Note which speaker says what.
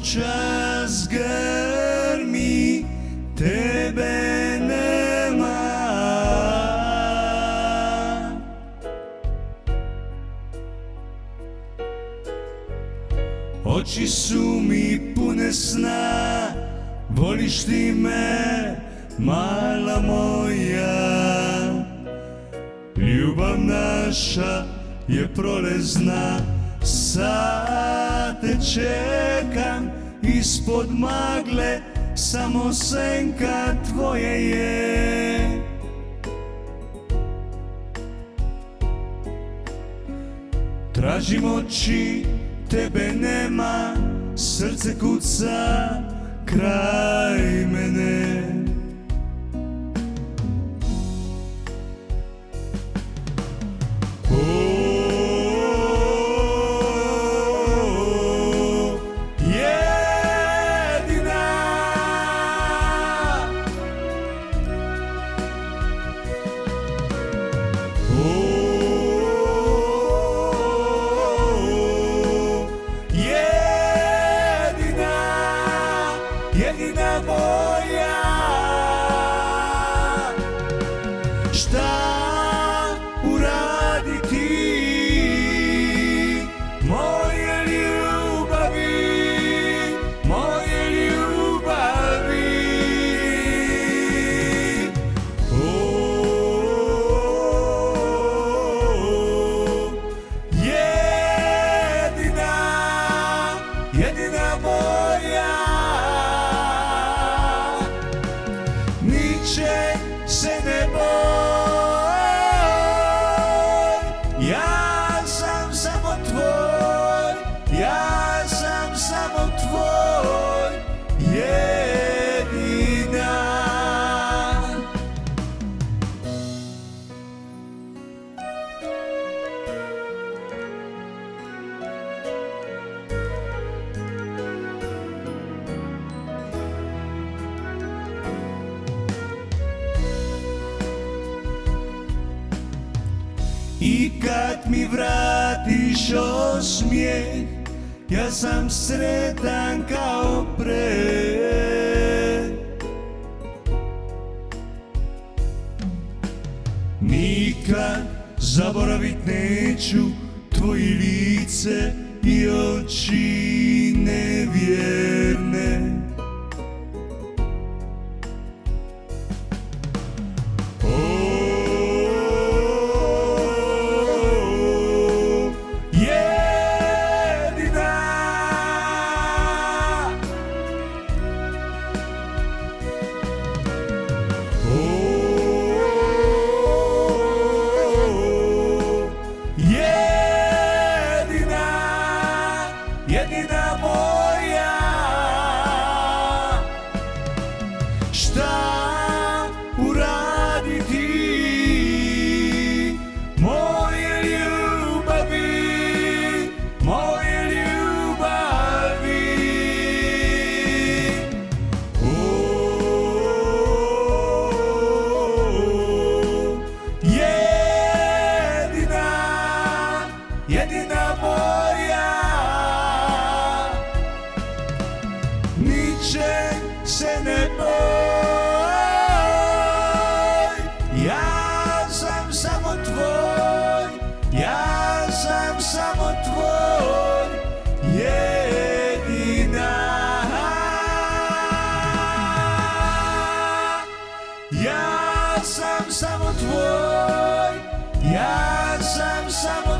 Speaker 1: noćas grmi, tebe nema. Oči su mi pune sna, voliš ti me, mala moja. Ljubav naša je prolazna, sad te čekam ispod magle, samo senka tvoje je. Tražim oči, tebe nema, srce kuca kraj mene. Jedina moja, šta uraditi moje ljubavi, moje ljubavi. Jedina moja, ničeg se ne boj, ja sam samo tvoj, ja sam samo tvoj, jedina. I kad mi vratiš osmijeh, ja sam sretan kao pre. Nikad zaboravit neću tvoje lice i oči nevjerne. Jedina moja, šta uraditi moje ljubavi, moje ljubavi. Jedina moja, ničeg se ne boj, ja sam samo tvoj, ja sam samo tvoj, jedina. Ja sam samo tvoj, ja sam samo